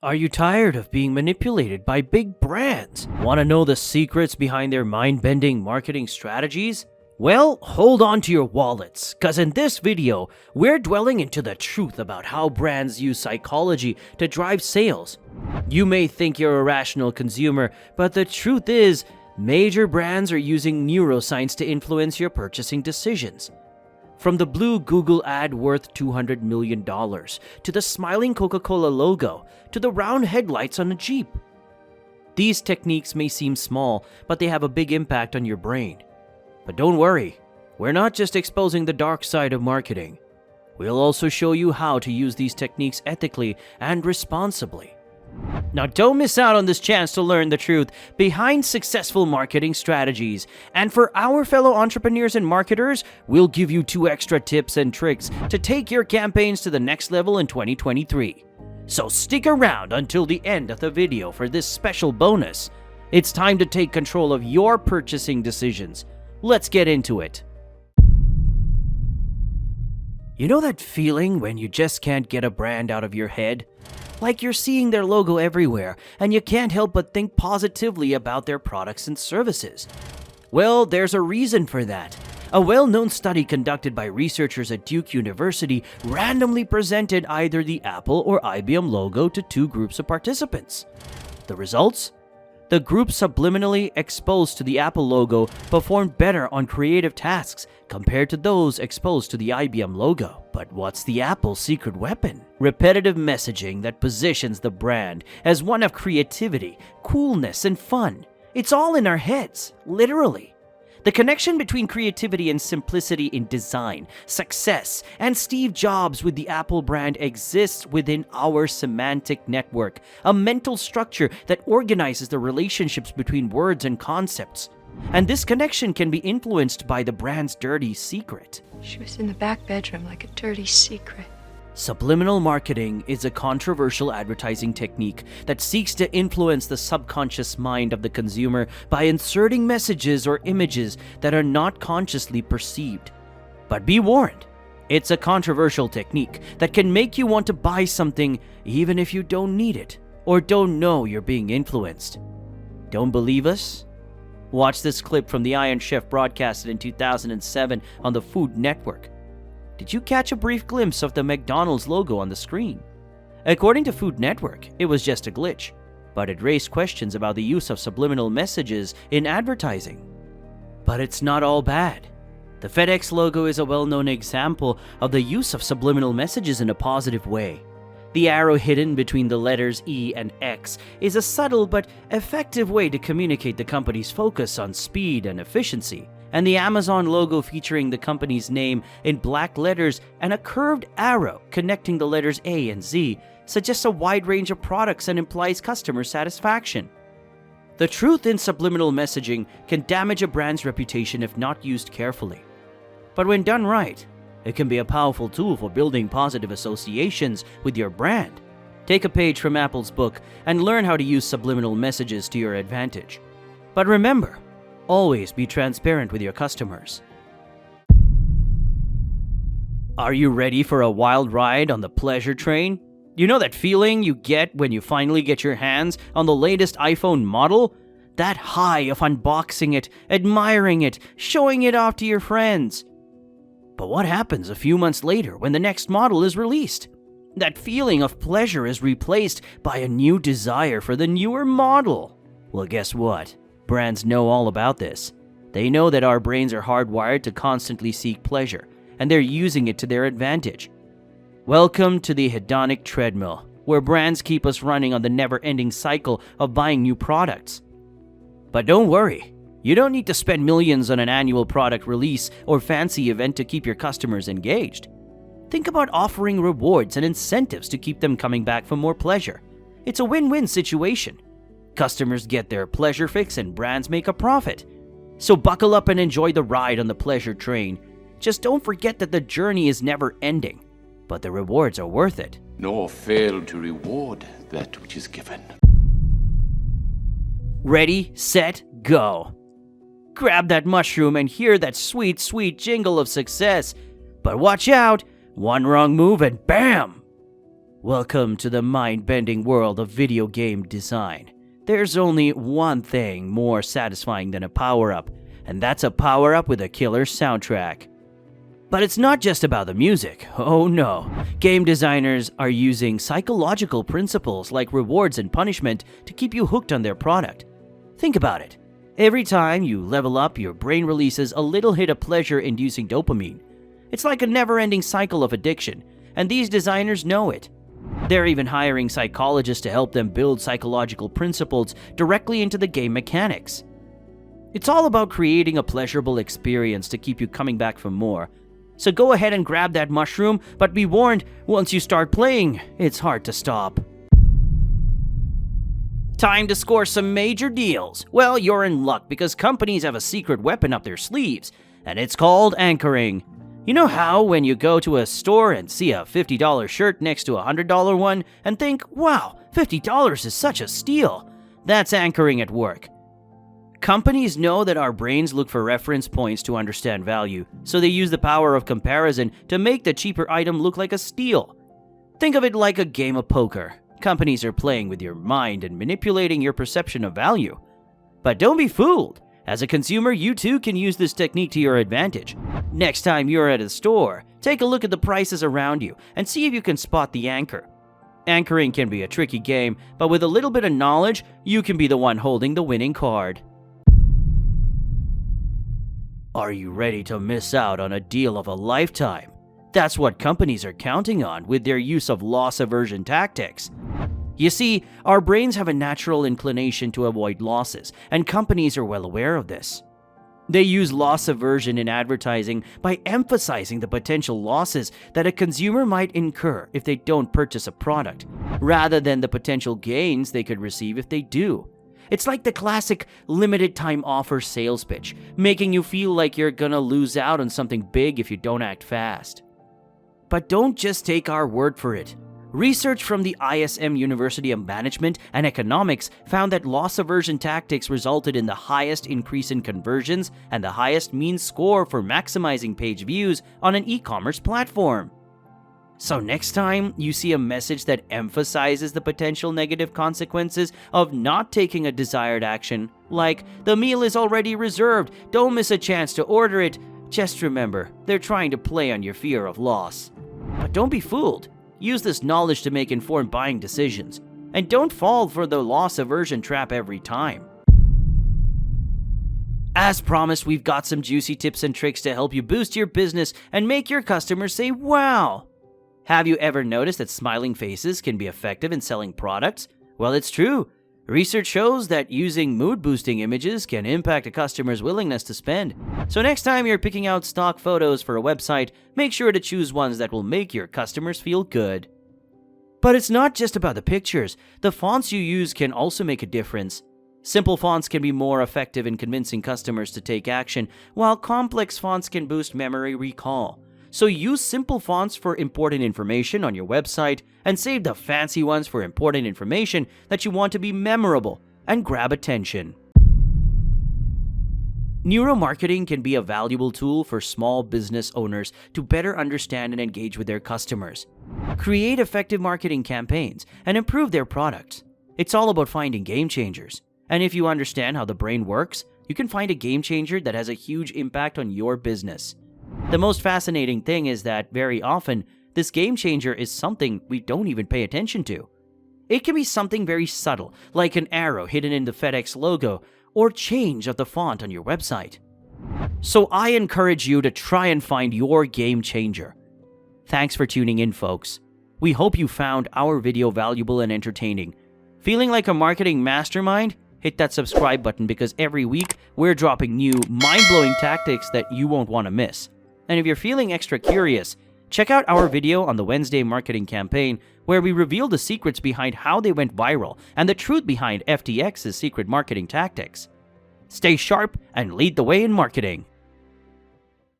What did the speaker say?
Are you tired of being manipulated by big brands? Want to know the secrets behind their mind-bending marketing strategies? Well, hold on to your wallets, cause in this video, we're dwelling into the truth about how brands use psychology to drive sales. You may think you're a rational consumer, but the truth is, major brands are using neuroscience to influence your purchasing decisions. From the blue Google ad worth $200 million, to the smiling Coca-Cola logo, to the round headlights on a Jeep. These techniques may seem small, but they have a big impact on your brain. But don't worry, we're not just exposing the dark side of marketing. We'll also show you how to use these techniques ethically and responsibly. Now don't miss out on this chance to learn the truth behind successful marketing strategies. And for our fellow entrepreneurs and marketers, we'll give you 2 extra tips and tricks to take your campaigns to the next level in 2023. So stick around until the end of the video for this special bonus. It's time to take control of your purchasing decisions. Let's get into it. You know that feeling when you just can't get a brand out of your head? Like you're seeing their logo everywhere, and you can't help but think positively about their products and services. Well, there's a reason for that. A well-known study conducted by researchers at Duke University randomly presented either the Apple or IBM logo to 2 groups of participants. The results? The group subliminally exposed to the Apple logo performed better on creative tasks compared to those exposed to the IBM logo. But what's the Apple secret weapon? Repetitive messaging that positions the brand as one of creativity, coolness, and fun. It's all in our heads, literally. The connection between creativity and simplicity in design, success, and Steve Jobs with the Apple brand exists within our semantic network, a mental structure that organizes the relationships between words and concepts. And this connection can be influenced by the brand's dirty secret. She was in the back bedroom like a dirty secret. Subliminal marketing is a controversial advertising technique that seeks to influence the subconscious mind of the consumer by inserting messages or images that are not consciously perceived. But be warned, it's a controversial technique that can make you want to buy something even if you don't need it or don't know you're being influenced. Don't believe us? Watch this clip from the Iron Chef broadcasted in 2007 on the Food Network. Did you catch a brief glimpse of the McDonald's logo on the screen? According to Food Network, it was just a glitch, but it raised questions about the use of subliminal messages in advertising. But it's not all bad. The FedEx logo is a well-known example of the use of subliminal messages in a positive way. The arrow hidden between the letters E and X is a subtle but effective way to communicate the company's focus on speed and efficiency. And the Amazon logo featuring the company's name in black letters and a curved arrow connecting the letters A and Z suggests a wide range of products and implies customer satisfaction. The truth in subliminal messaging can damage a brand's reputation if not used carefully. But when done right, it can be a powerful tool for building positive associations with your brand. Take a page from Apple's book and learn how to use subliminal messages to your advantage. But remember, always be transparent with your customers. Are you ready for a wild ride on the pleasure train? You know that feeling you get when you finally get your hands on the latest iPhone model? That high of unboxing it, admiring it, showing it off to your friends. But what happens a few months later when the next model is released? That feeling of pleasure is replaced by a new desire for the newer model. Well, guess what? Brands know all about this. They know that our brains are hardwired to constantly seek pleasure, and they're using it to their advantage. Welcome to the hedonic treadmill, where brands keep us running on the never-ending cycle of buying new products. But don't worry, you don't need to spend millions on an annual product release or fancy event to keep your customers engaged. Think about offering rewards and incentives to keep them coming back for more pleasure. It's a win-win situation. Customers get their pleasure fix and brands make a profit. So buckle up and enjoy the ride on the pleasure train. Just don't forget that the journey is never ending, but the rewards are worth it. Nor fail to reward that which is given. Ready, set, go. Grab that mushroom and hear that sweet, sweet jingle of success. But watch out, one wrong move and bam! Welcome to the mind-bending world of video game design. There's only one thing more satisfying than a power-up, and that's a power-up with a killer soundtrack. But it's not just about the music. Oh no. Game designers are using psychological principles like rewards and punishment to keep you hooked on their product. Think about it. Every time you level up, your brain releases a little hit of pleasure-inducing dopamine. It's like a never-ending cycle of addiction, and these designers know it. They're even hiring psychologists to help them build psychological principles directly into the game mechanics. It's all about creating a pleasurable experience to keep you coming back for more. So go ahead and grab that mushroom, but be warned, once you start playing, it's hard to stop. Time to score some major deals. Well, you're in luck because companies have a secret weapon up their sleeves, and it's called anchoring. You know how when you go to a store and see a $50 shirt next to a $100 one and think, wow, $50 is such a steal? That's anchoring at work. Companies know that our brains look for reference points to understand value, so they use the power of comparison to make the cheaper item look like a steal. Think of it like a game of poker. Companies are playing with your mind and manipulating your perception of value. But don't be fooled. As a consumer, you too can use this technique to your advantage. Next time you're at a store, take a look at the prices around you and see if you can spot the anchor. Anchoring can be a tricky game, but with a little bit of knowledge, you can be the one holding the winning card. Are you ready to miss out on a deal of a lifetime? That's what companies are counting on with their use of loss aversion tactics. You see, our brains have a natural inclination to avoid losses, and companies are well aware of this. They use loss aversion in advertising by emphasizing the potential losses that a consumer might incur if they don't purchase a product, rather than the potential gains they could receive if they do. It's like the classic limited time offer sales pitch, making you feel like you're gonna lose out on something big if you don't act fast. But don't just take our word for it. Research from the ISM University of Management and Economics found that loss aversion tactics resulted in the highest increase in conversions and the highest mean score for maximizing page views on an e-commerce platform. So next time you see a message that emphasizes the potential negative consequences of not taking a desired action, like "the meal is already reserved, don't miss a chance to order it," just remember, they're trying to play on your fear of loss. But don't be fooled. Use this knowledge to make informed buying decisions. And don't fall for the loss aversion trap every time. As promised, we've got some juicy tips and tricks to help you boost your business and make your customers say, wow! Have you ever noticed that smiling faces can be effective in selling products? Well, it's true. Research shows that using mood-boosting images can impact a customer's willingness to spend. So next time you're picking out stock photos for a website, make sure to choose ones that will make your customers feel good. But it's not just about the pictures. The fonts you use can also make a difference. Simple fonts can be more effective in convincing customers to take action, while complex fonts can boost memory recall. So use simple fonts for important information on your website and save the fancy ones for important information that you want to be memorable and grab attention. Neuromarketing can be a valuable tool for small business owners to better understand and engage with their customers, create effective marketing campaigns, and improve their products. It's all about finding game changers. And if you understand how the brain works, you can find a game changer that has a huge impact on your business. The most fascinating thing is that very often, this game changer is something we don't even pay attention to. It can be something very subtle, like an arrow hidden in the FedEx logo, or change of the font on your website. So I encourage you to try and find your game changer. Thanks for tuning in, folks. We hope you found our video valuable and entertaining. Feeling like a marketing mastermind? Hit that subscribe button because every week we're dropping new, mind-blowing tactics that you won't want to miss. And if you're feeling extra curious, check out our video on the Wednesday marketing campaign where we reveal the secrets behind how they went viral and the truth behind FTX's secret marketing tactics. Stay sharp and lead the way in marketing.